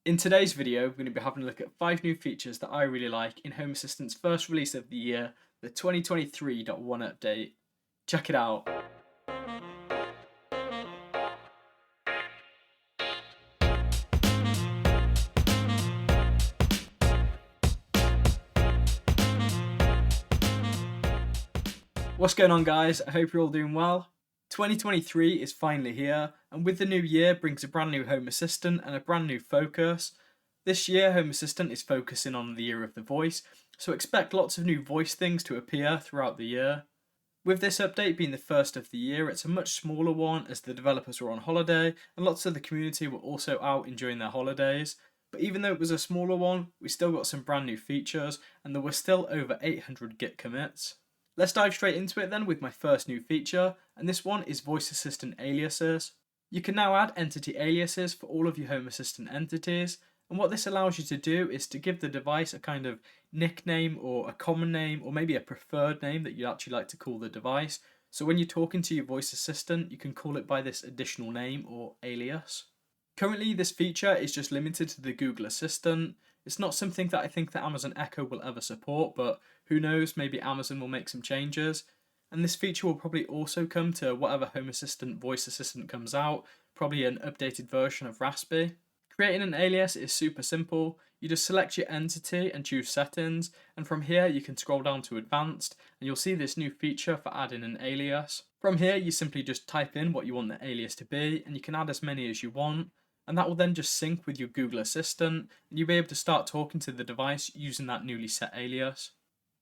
In today's video, we're going to be having a look at 5 new features that I really like in Home Assistant's first release of the year, the 2023.1 update. Check it out. What's going on, guys? I hope you're all doing well. 2023 is finally here, and with the new year brings a brand new Home Assistant and a brand new focus. This year, Home Assistant is focusing on the year of the voice, so expect lots of new voice things to appear throughout the year. With this update being the first of the year, it's a much smaller one as the developers were on holiday and lots of the community were also out enjoying their holidays. But even though it was a smaller one, we still got some brand new features and there were still over 800 Git commits. Let's dive straight into it then with my first new feature, and this one is Voice Assistant Aliases. You can now add entity aliases for all of your Home Assistant entities, and what this allows you to do is to give the device a kind of nickname or a common name or maybe a preferred name that you'd actually like to call the device. So when you're talking to your voice assistant, you can call it by this additional name or alias. Currently, this feature is just limited to the Google Assistant. It's not something that I think that Amazon Echo will ever support, but who knows, maybe Amazon will make some changes. And this feature will probably also come to whatever Home Assistant voice assistant comes out, probably an updated version of Raspberry. Creating an alias is super simple. You just select your entity and choose settings, and from here you can scroll down to advanced and you'll see this new feature for adding an alias. From here you simply just type in what you want the alias to be and you can add as many as you want, and that will then just sync with your Google Assistant and you'll be able to start talking to the device using that newly set alias.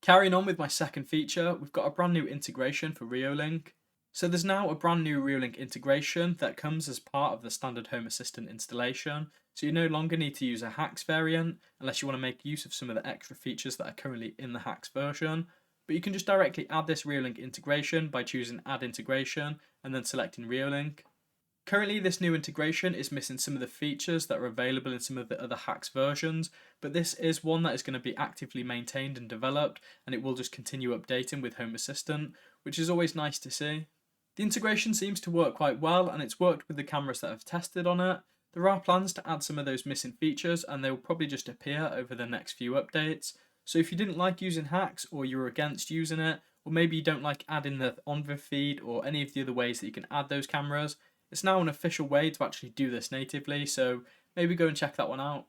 Carrying on with my second feature, we've got a brand new integration for Reolink. So there's now a brand new Reolink integration that comes as part of the standard Home Assistant installation, so you no longer need to use a Hacks variant unless you want to make use of some of the extra features that are currently in the Hacks version, but you can just directly add this Reolink integration by choosing Add Integration and then selecting Reolink. Currently this new integration is missing some of the features that are available in some of the other Hacks versions, but this is one that is going to be actively maintained and developed, and it will just continue updating with Home Assistant, which is always nice to see. The integration seems to work quite well and it's worked with the cameras that I've tested on it. There are plans to add some of those missing features and they will probably just appear over the next few updates. So if you didn't like using Hacks or you're against using it, or maybe you don't like adding the OnViv feed or any of the other ways that you can add those cameras, it's now an official way to actually do this natively, so maybe go and check that one out.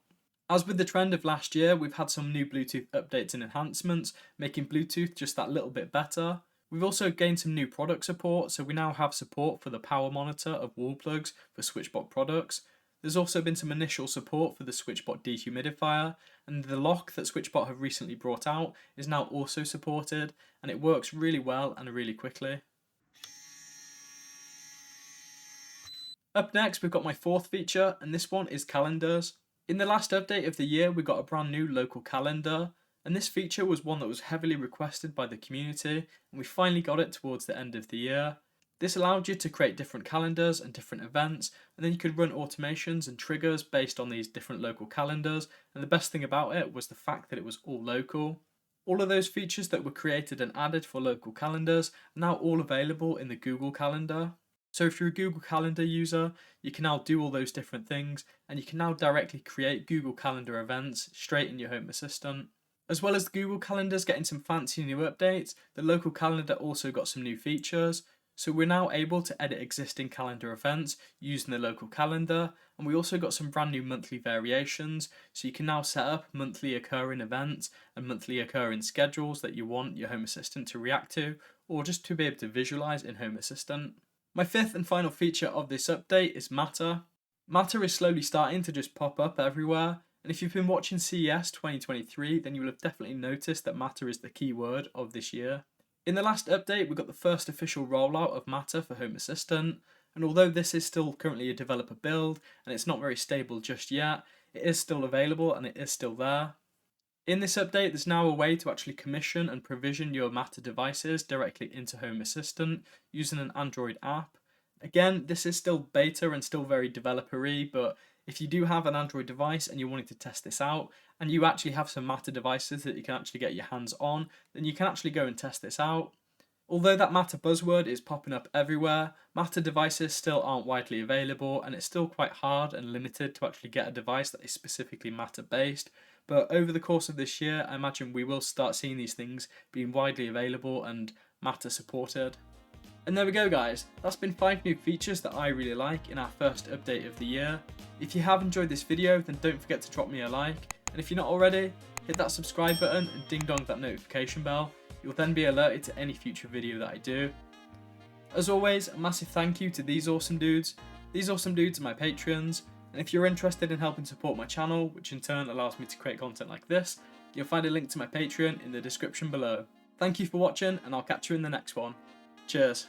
As with the trend of last year, we've had some new Bluetooth updates and enhancements, making Bluetooth just that little bit better. We've also gained some new product support, so we now have support for the power monitor of wall plugs for Switchbot products. There's also been some initial support for the Switchbot dehumidifier, and the lock that Switchbot have recently brought out is now also supported, and it works really well and really quickly. Up next, we've got my fourth feature, and this one is calendars. In the last update of the year, we got a brand new local calendar, and this feature was one that was heavily requested by the community, and we finally got it towards the end of the year. This allowed you to create different calendars and different events, and then you could run automations and triggers based on these different local calendars, and the best thing about it was the fact that it was all local. All of those features that were created and added for local calendars are now all available in the Google Calendar. So if you're a Google Calendar user, you can now do all those different things, and you can now directly create Google Calendar events straight in your Home Assistant. As well as the Google Calendars getting some fancy new updates, the local calendar also got some new features. So we're now able to edit existing calendar events using the local calendar, and we also got some brand new monthly variations, so you can now set up monthly occurring events and monthly occurring schedules that you want your Home Assistant to react to, or just to be able to visualize in Home Assistant. My fifth and final feature of this update is Matter. Matter is slowly starting to just pop up everywhere, and if you've been watching CES 2023, then you will have definitely noticed that Matter is the key word of this year. In the last update, we got the first official rollout of Matter for Home Assistant, and although this is still currently a developer build and it's not very stable just yet, it is still available and it is still there. In this update, there's now a way to actually commission and provision your Matter devices directly into Home Assistant using an Android app. Again, this is still beta and still very developer-y, but if you do have an Android device and you're wanting to test this out, and you actually have some Matter devices that you can actually get your hands on, then you can actually go and test this out. Although that Matter buzzword is popping up everywhere, Matter devices still aren't widely available, and it's still quite hard and limited to actually get a device that is specifically Matter based. But over the course of this year, I imagine we will start seeing these things being widely available and Matter supported. And there we go guys, that's been 5 new features that I really like in our first update of the year. If you have enjoyed this video, then don't forget to drop me a like, and if you're not already, hit that subscribe button and ding dong that notification bell. You'll then be alerted to any future video that I do. As always, a massive thank you to these awesome dudes. These awesome dudes are my Patreons, and if you're interested in helping support my channel, which in turn allows me to create content like this, you'll find a link to my Patreon in the description below. Thank you for watching, and I'll catch you in the next one. Cheers.